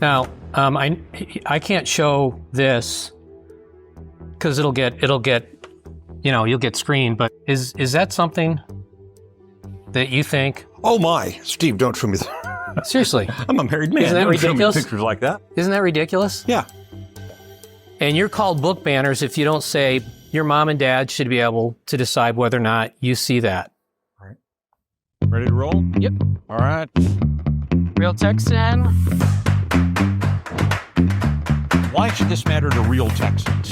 Now, I can't show this because it'll get you'll get screened. But is that something that you think? Oh my, Steve, don't show me that. Seriously, I'm a married man. Isn't that Don't show me ridiculous? pictures like that. Isn't that ridiculous? Yeah. And you're called book banners if you don't say your mom and dad should be able to decide whether or not you see that. All right. Ready to roll? Yep. All right. Real Texan. Why should this matter to real Texans?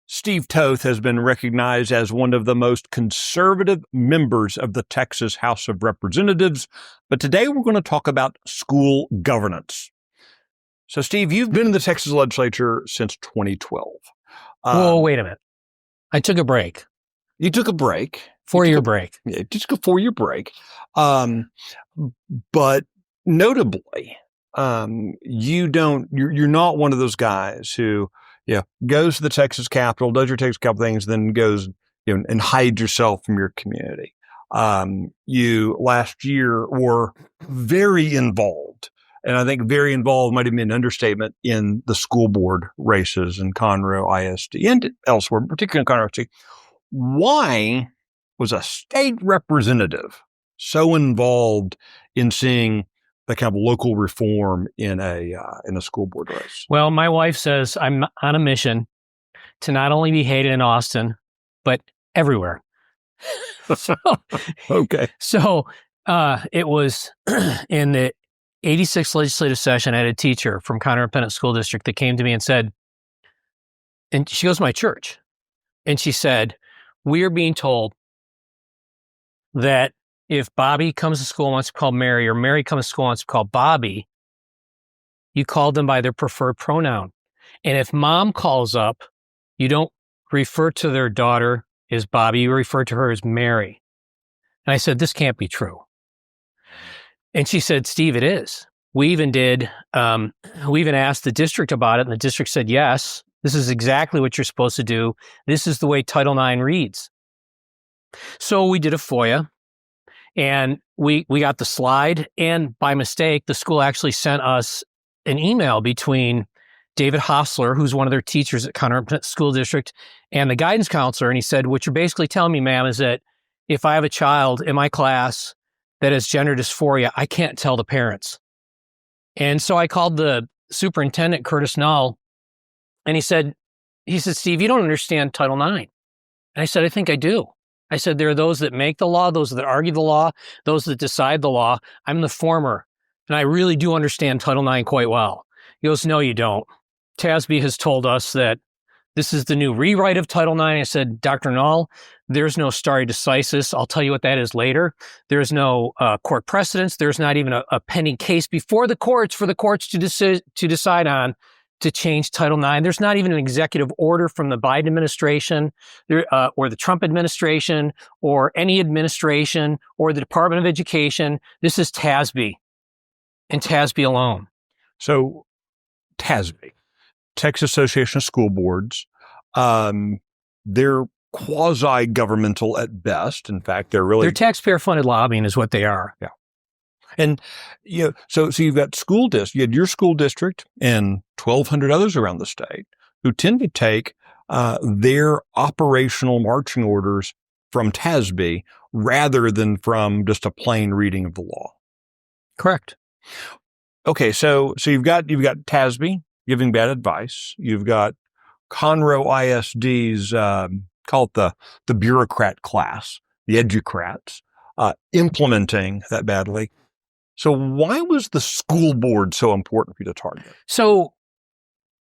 Steve Toth has been recognized as one of the most conservative members of the Texas House of Representatives, but today we're going to talk about school governance. So, Steve, you've been in the Texas legislature since 2012. Whoa, wait a minute. I took a break. You took a break. 4-year break. Yeah, just a 4-year break. But notably, you're not one of those guys who, goes to the Texas Capitol, does your Texas Capitol things, then goes, and hides yourself from your community. You last year were very involved, and I think very involved might have been an understatement, in the school board races in Conroe ISD and elsewhere, particularly in Conroe ISD. Why was a state representative so involved in seeing the kind of local reform in a school board race? Well, my wife says I'm on a mission to not only be hated in Austin, but everywhere. Okay. So it was in the 86th legislative session. I had a teacher from Conroe Independent School District that came to me and said, and she goes to my church, and she said, we are being told that if Bobby comes to school and wants to call Mary, or Mary comes to school and wants to call Bobby, you call them by their preferred pronoun. And if mom calls up, you don't refer to their daughter as Bobby, you refer to her as Mary. And I said, this can't be true. And she said, Steve, it is. We even asked the district about it, and the district said, yes, this is exactly what you're supposed to do. This is the way Title IX reads. So we did a FOIA. And we got the slide, and by mistake, the school actually sent us an email between David Hostler, who's one of their teachers at Conroe School District, and the guidance counselor. And he said, what you're basically telling me, ma'am, is that if I have a child in my class that has gender dysphoria, I can't tell the parents. And so I called the superintendent, Curtis Null, and he said, Steve, you don't understand Title IX. And I said, I think I do. I said, there are those that make the law, those that argue the law, those that decide the law. I'm the former, and I really do understand Title IX quite well. He goes, no, you don't. TASB has told us that this is the new rewrite of Title IX. I said, Dr. Null, there's no stare decisis. I'll tell you what that is later. There's no court precedence. There's not even a pending case before the courts for the courts to decide on to change Title IX. There's not even an executive order from the Biden administration or the Trump administration or any administration or the Department of Education. This is TASB and TASB alone. So TASB, Texas Association of School Boards, they're quasi-governmental at best. In fact, they're taxpayer-funded lobbying is what they are. Yeah. And, so you've got you had your school district and 1,200 others around the state who tend to take their operational marching orders from TASB rather than from just a plain reading of the law. Correct. Okay. So you've got TASB giving bad advice. You've got Conroe ISD's, call it the bureaucrat class, the educrats, implementing that badly. So why was the school board so important for you to target? So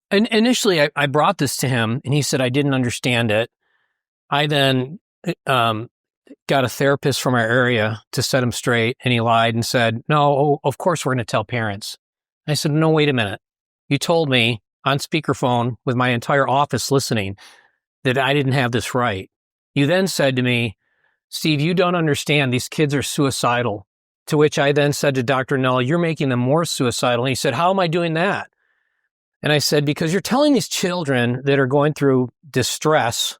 initially I brought this to him, and he said, I didn't understand it. I then got a therapist from our area to set him straight, and he lied and said, no, of course we're going to tell parents. I said, no, wait a minute. You told me on speakerphone with my entire office listening that I didn't have this right. You then said to me, Steve, you don't understand. These kids are suicidal. To which I then said to Dr. Null, you're making them more suicidal. And he said, how am I doing that? And I said, because you're telling these children that are going through distress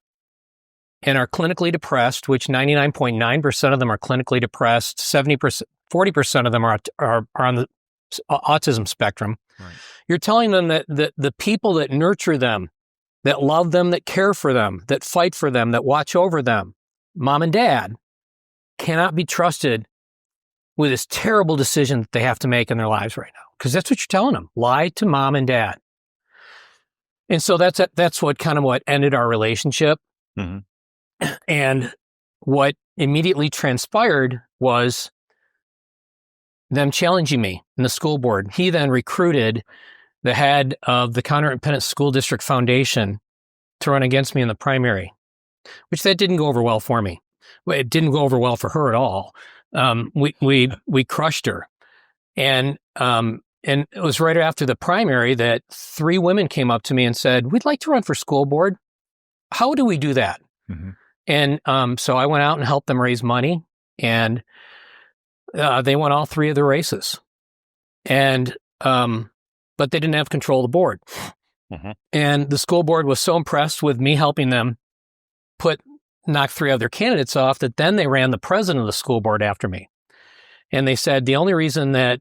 and are clinically depressed, which 99.9% of them are clinically depressed, 70%, 40% of them are on the autism spectrum. Right. You're telling them that the people that nurture them, that love them, that care for them, that fight for them, that watch over them, mom and dad, cannot be trusted with this terrible decision that they have to make in their lives right now. Because that's what you're telling them. Lie to mom and dad. And so that's what ended our relationship. Mm-hmm. And what immediately transpired was them challenging me in the school board. He then recruited the head of the Counter-Independent School District Foundation to run against me in the primary, which that didn't go over well for me. It didn't go over well for her at all. We crushed her. And it was right after the primary that 3 women came up to me and said, "We'd like to run for school board. How do we do that?" Mm-hmm. And so I went out and helped them raise money, and they won all 3 of the races. And but they didn't have control of the board. Mm-hmm. And the school board was so impressed with me helping them knock 3 other candidates off that then they ran the president of the school board after me. And they said the only reason that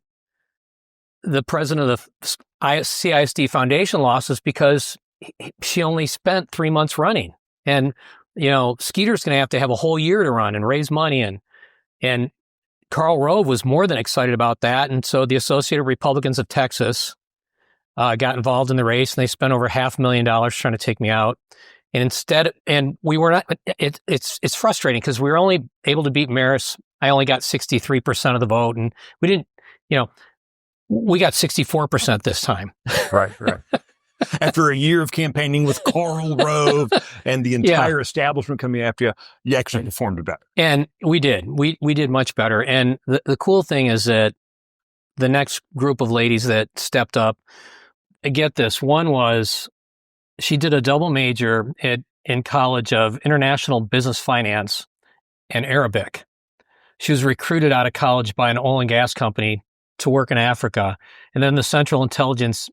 the president of the CISD Foundation lost is because she only spent 3 months running. And, Skeeter's going to have a whole year to run and raise money. And Karl Rove was more than excited about that. And so the Associated Republicans of Texas got involved in the race, and they spent over $500,000 trying to take me out. And we were not, it's frustrating because we were only able to beat Maris. I only got 63% of the vote, and we didn't, we got 64% this time. Right. After a year of campaigning with Karl Rove and the entire establishment coming after you, you actually performed better. And we did. We did much better. And the cool thing is that the next group of ladies that stepped up, get this, one was, she did a double major in college of international business finance and Arabic. She was recruited out of college by an oil and gas company to work in Africa. And then the Central Intelligence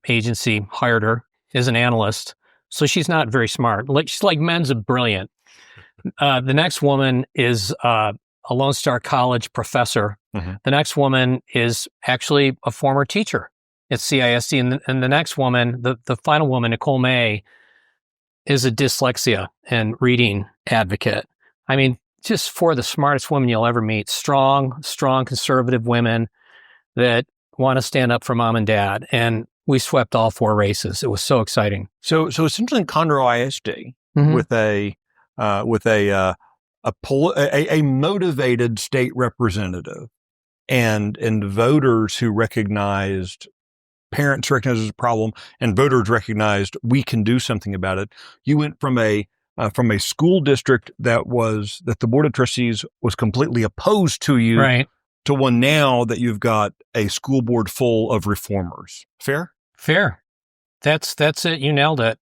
Agency hired her as an analyst. So she's not very smart. She's like men's brilliant. The next woman is a Lone Star College professor. Mm-hmm. The next woman is actually a former teacher at CISD. And the next woman, the final woman, Nicole May, is a dyslexia and reading advocate. I mean, just 4 of the smartest women you'll ever meet. Strong, conservative women that want to stand up for mom and dad. And we swept all 4 races. It was so exciting. So essentially in Conroe ISD, Mm-hmm. with a motivated state representative and voters who recognized, parents recognized as a problem, and voters recognized we can do something about it. You went from a school district that the board of trustees was completely opposed to you, right, to one now that you've got a school board full of reformers. Fair. That's it. You nailed it.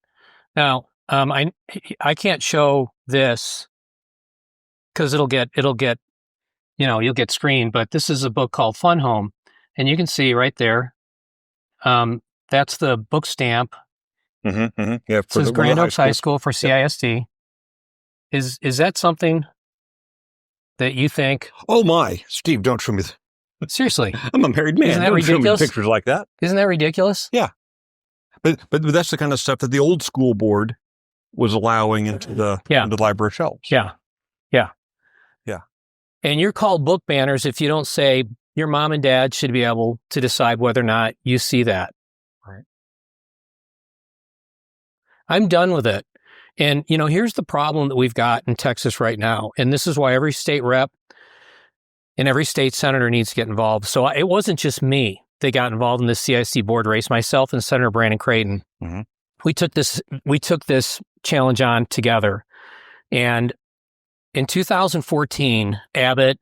Now, I can't show this because it'll get, you'll get screened, but this is a book called Fun Home. And you can see right there, that's the book stamp. Mm-hmm, mm-hmm. Yeah. It says Grand Oaks High School for CISD. Yeah. Is that something that you think? Oh my, Steve, don't show me that. Seriously. I'm a married man. Isn't that don't ridiculous? Show me pictures like that. Isn't that ridiculous? Yeah. But that's the kind of stuff that the old school board was allowing into the library shelves. Yeah. And you're called book banners if you don't say your mom and dad should be able to decide whether or not you see that. Right. I'm done with it. And, here's the problem that we've got in Texas right now. And this is why every state rep and every state senator needs to get involved. So it wasn't just me that got involved in this CIC board race, myself and Senator Brandon Creighton. Mm-hmm. We took this challenge on together. And in 2014, Abbott,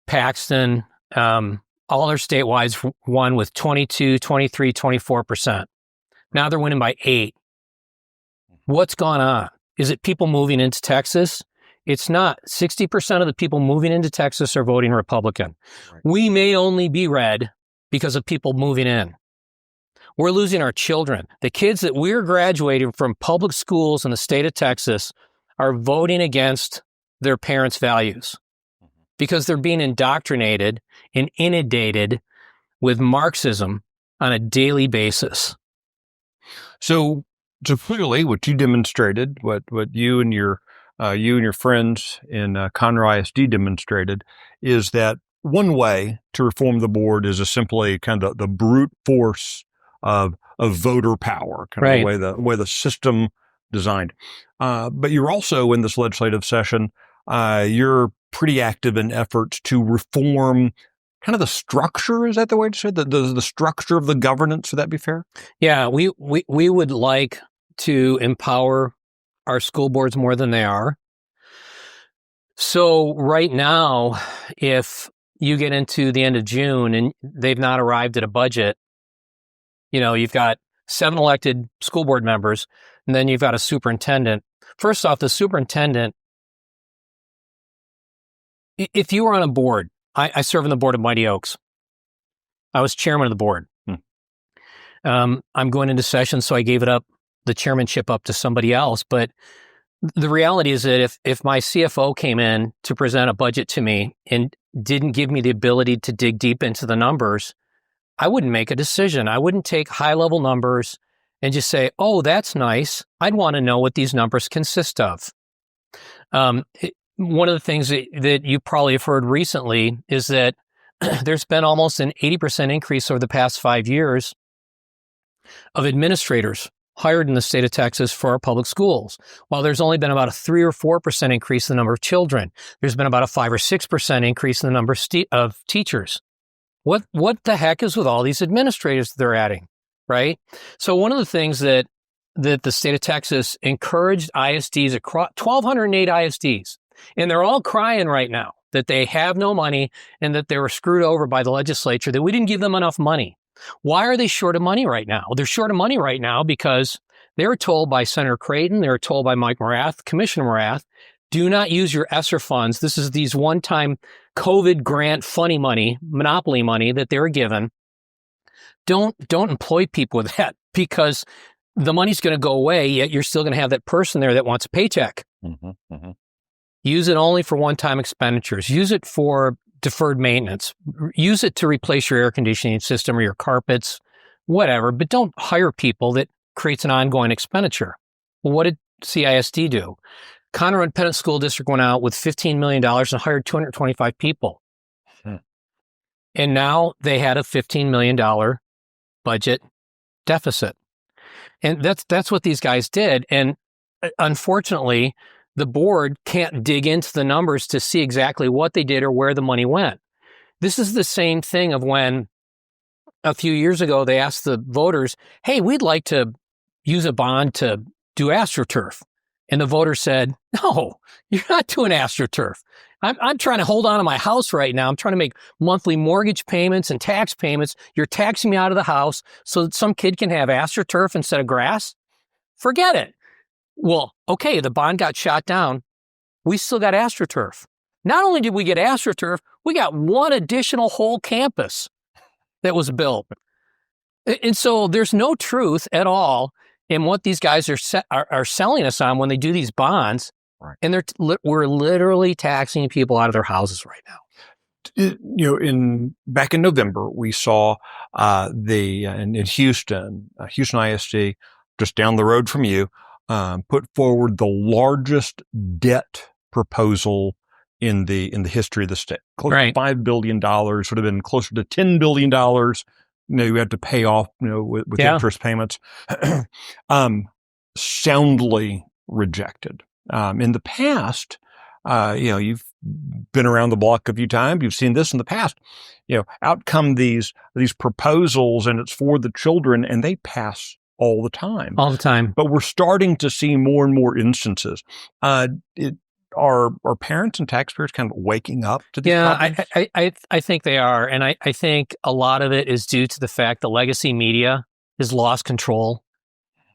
Paxton, all their statewide won with 22, 23, 24%. Now they're winning by 8. What's gone on? Is it people moving into Texas? It's not. 60% of the people moving into Texas are voting Republican. Right. We may only be red because of people moving in. We're losing our children. The kids that we're graduating from public schools in the state of Texas are voting against their parents' values because they're being indoctrinated and inundated with Marxism on a daily basis. So clearly, what you demonstrated, what you and your friends in Conroe ISD demonstrated, is that one way to reform the board is simply kind of the brute force of voter power, kind of the way the system designed. But you're also in this legislative session, you're pretty active in efforts to reform kind of the structure. Is that the way to say it? The structure of the governance? Would that be fair? Yeah, we would like to empower our school boards more than they are. So right now, if you get into the end of June and they've not arrived at a budget, you've got 7 elected school board members, and then you've got a superintendent. First off, the superintendent, if you were on a board, I serve on the board of Mighty Oaks. I was chairman of the board. I'm going into session, so I gave the chairmanship up to somebody else. But the reality is that if my CFO came in to present a budget to me and didn't give me the ability to dig deep into the numbers, I wouldn't make a decision. I wouldn't take high-level numbers and just say, oh, that's nice. I'd want to know what these numbers consist of. One of the things that you probably have heard recently is that there's been almost an 80% increase over the past 5 years of administrators hired in the state of Texas for our public schools. While there's only been about a 3 or 4% increase in the number of children, there's been about a 5 or 6% increase in the number of teachers. What the heck is with all these administrators that they're adding, right? So one of the things that the state of Texas encouraged ISDs across 1,208 ISDs, and they're all crying right now that they have no money and that they were screwed over by the legislature, that we didn't give them enough money. Why are they short of money right now? They're short of money right now because they were told by Senator Creighton, they were told by Mike Morath, Commissioner Morath, do not use your ESSER funds. This is these one-time COVID grant funny money, monopoly money that they were given. Don't employ people with that because the money's going to go away, yet you're still going to have that person there that wants a paycheck. Use it only for one-time expenditures. Use it for deferred maintenance. Use it to replace your air conditioning system or your carpets, whatever, but don't hire people that creates an ongoing expenditure. Well, what did CISD do? Conroe Independent School District went out with $15 million and hired 225 people. And now they had a $15 million budget deficit. And that's what these guys did. And unfortunately, the board can't dig into the numbers to see exactly what they did or where the money went. This is the same thing of when a few years ago they asked the voters, hey, we'd like to use a bond to do AstroTurf. And the voter said, no, you're not doing AstroTurf. I'm trying to hold on to my house right now. I'm trying to make monthly mortgage payments and tax payments. You're taxing me out of the house so that some kid can have AstroTurf instead of grass? Forget it. Well, okay, the bond got shot down. We still got AstroTurf. Not only did we get AstroTurf, we got one additional whole campus that was built. And so there's no truth at all in what these guys are selling us on when they do these bonds. Right. And we're literally taxing people out of their houses right now. Back in November, we saw in Houston ISD, just down the road from you, put forward the largest debt proposal in the history of the state. Close to $5 billion, would have been closer to $10 billion. You had to pay off, with interest payments. Soundly rejected. In the past, you've been around the block a few times. You've seen this in the past. Out come these proposals, and it's for the children, and they pass all the time. All the time. But we're starting to see more and more instances. Are parents and taxpayers kind of waking up to these problems? I think they are. And I think a lot of it is due to the fact the legacy media has lost control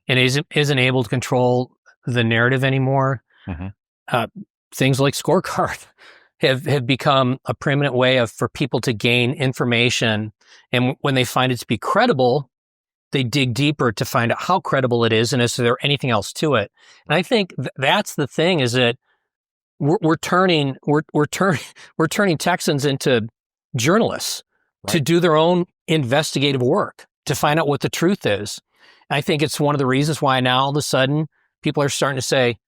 and isn't able to control the narrative anymore. Things like scorecard have become a permanent way for people to gain information. And when they find it to be credible, they dig deeper to find out how credible it is and is there anything else to it. And I think that's the thing, is that we're turning Texans into journalists to do their own investigative work to find out what the truth is. And I think it's one of the reasons why now all of a sudden people are starting to say,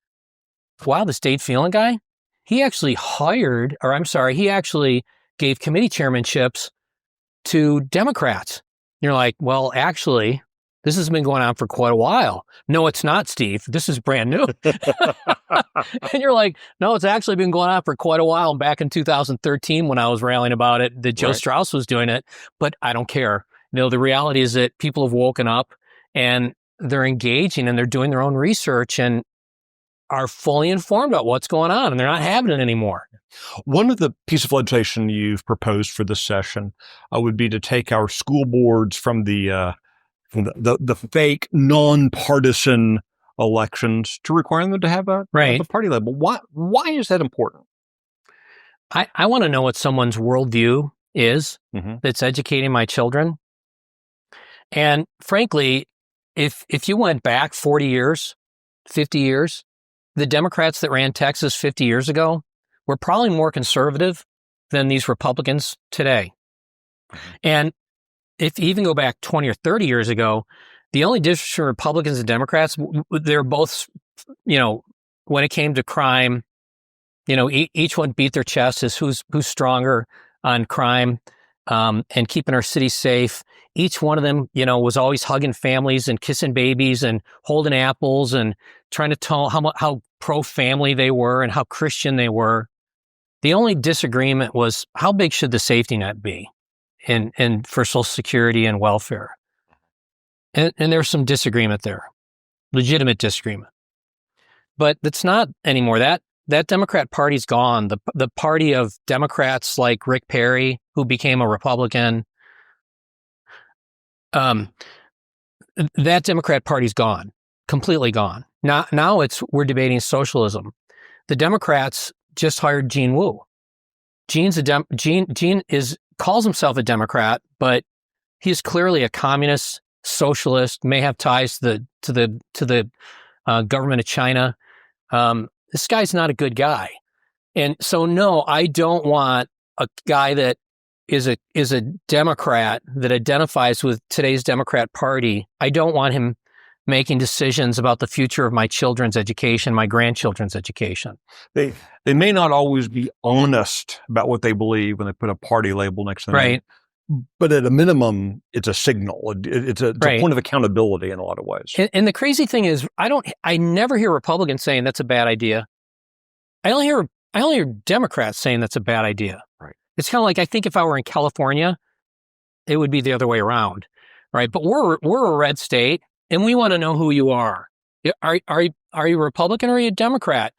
wow, this Dade Phelan guy, he actually gave committee chairmanships to Democrats. You're like, well, actually, this has been going on for quite a while. No, it's not, Steve. This is brand new. And you're like, no, it's actually been going on for quite a while. Back in 2013, when I was railing about it, that Joe Strauss was doing it, but I don't care. The reality is that people have woken up and they're engaging and they're doing their own research and are fully informed about what's going on, and they're not having it anymore. One of the pieces of legislation you've proposed for this session would be to take our school boards from the fake nonpartisan elections to require them to have a party label. Why is that important? I want to know what someone's worldview is that's educating my children. And frankly, if you went back 40 years, 50 years, the Democrats that ran Texas 50 years ago were probably more conservative than these Republicans today. And if you even go back 20 or 30 years ago, the only difference between Republicans and Democrats, they're both, when it came to crime, each one beat their chest as who's stronger on crime and keeping our city safe. Each one of them, was always hugging families and kissing babies and holding apples and trying to tell how pro-family they were and how Christian they were. The only disagreement was how big should the safety net be in for Social Security and welfare. And there was some disagreement there, legitimate disagreement. But that's not anymore. That Democrat Party's gone. The party of Democrats like Rick Perry, who became a Republican, that Democrat Party's gone, completely gone. Now we're debating socialism. The Democrats just hired Gene Wu. Gene calls himself a Democrat, but he's clearly a communist, socialist, may have ties to the government of China. This guy's not a good guy. And so, no, I don't want a guy that is a Democrat that identifies with today's Democrat Party. I don't want him making decisions about the future of my children's education, my grandchildren's education. They may not always be honest about what they believe when they put a party label next to them. Right. But at a minimum, it's a signal. It's a point of accountability in a lot of ways. And the crazy thing is, I never hear Republicans saying that's a bad idea. I only hear Democrats saying that's a bad idea. Right. It's kind of like, I think if I were in California, it would be the other way around, right? But we're a red state, and we want to know who you are. Are you a Republican or are you a Democrat?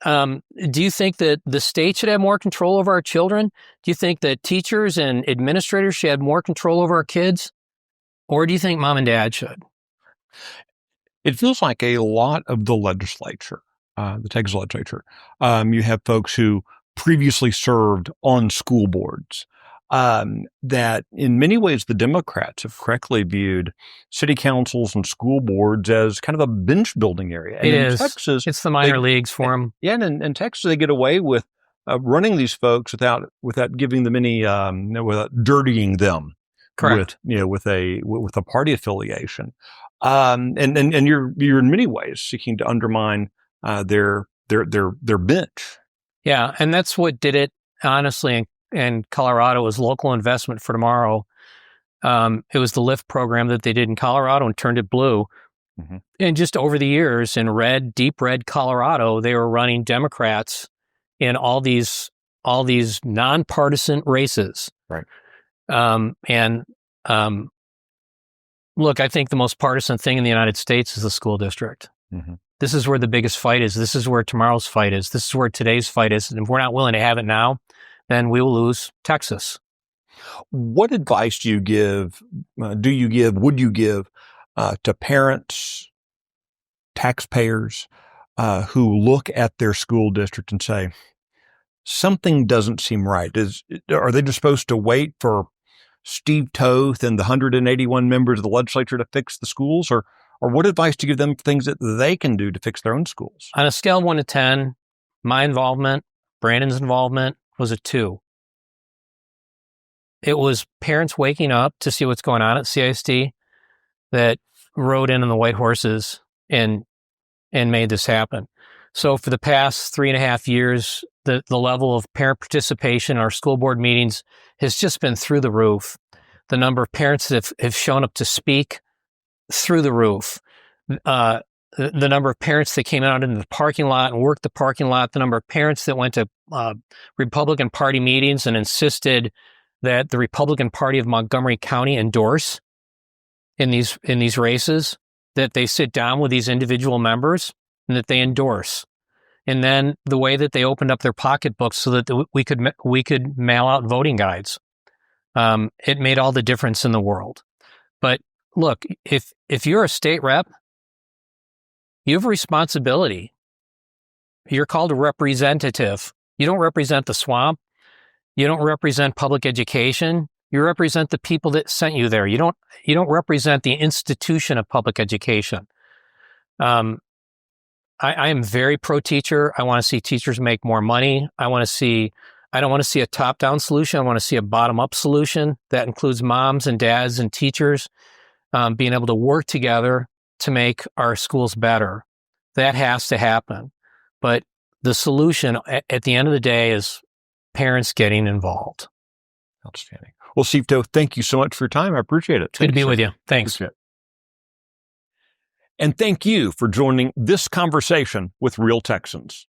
Do you think that the state should have more control over our children? Do you think that teachers and administrators should have more control over our kids? Or do you think mom and dad should? It feels like a lot of the legislature, the Texas legislature, you have folks who previously served on school boards, that in many ways the Democrats have correctly viewed city councils and school boards as kind of a bench building area. And it in is. Texas, it's the minor leagues for them. Yeah, and in Texas they get away with running these folks without giving them any, without dirtying them. Correct. With a party affiliation, and you're in many ways seeking to undermine their bench. Yeah, and that's what did it, honestly, in Colorado, was local investment for tomorrow. It was the LIFT program that they did in Colorado and turned it blue. Mm-hmm. And just over the years, in deep red Colorado, they were running Democrats in all these nonpartisan races. Right. Look, I think the most partisan thing in the United States is the school district. Mm-hmm. This is where the biggest fight is. This is where tomorrow's fight is. This is where today's fight is. And if we're not willing to have it now, then we will lose Texas. What advice would you give to parents, taxpayers, who look at their school district and say, something doesn't seem right? Are they just supposed to wait for Steve Toth and the 181 members of the legislature to fix the schools, or what advice do you give them for things that they can do to fix their own schools? On a scale of 1 to 10, my involvement, Brandon's involvement was a 2. It was parents waking up to see what's going on at CISD that rode in on the white horses and made this happen. So for the past 3.5 years, the level of parent participation in our school board meetings has just been through the roof. The number of parents that have shown up to speak, through the roof. The number of parents that came out into the parking lot and worked the parking lot, the number of parents that went to Republican Party meetings and insisted that the Republican Party of Montgomery County endorse in these races, that they sit down with these individual members and that they endorse. And then the way that they opened up their pocketbooks so that we could mail out voting guides. It made all the difference in the world. But look, if you're a state rep, you have a responsibility. You're called a representative. You don't represent the swamp. You don't represent public education. You represent the people that sent you there. You don't represent the institution of public education. I am very pro-teacher. I want to see teachers make more money. I don't want to see a top-down solution. I want to see a bottom-up solution that includes moms and dads and teachers being able to work together to make our schools better. That has to happen. But the solution at the end of the day is parents getting involved. Outstanding. Well, Steve Toth, thank you so much for your time. I appreciate it. Good to be with you. Thanks. And thank you for joining this conversation with Real Texans.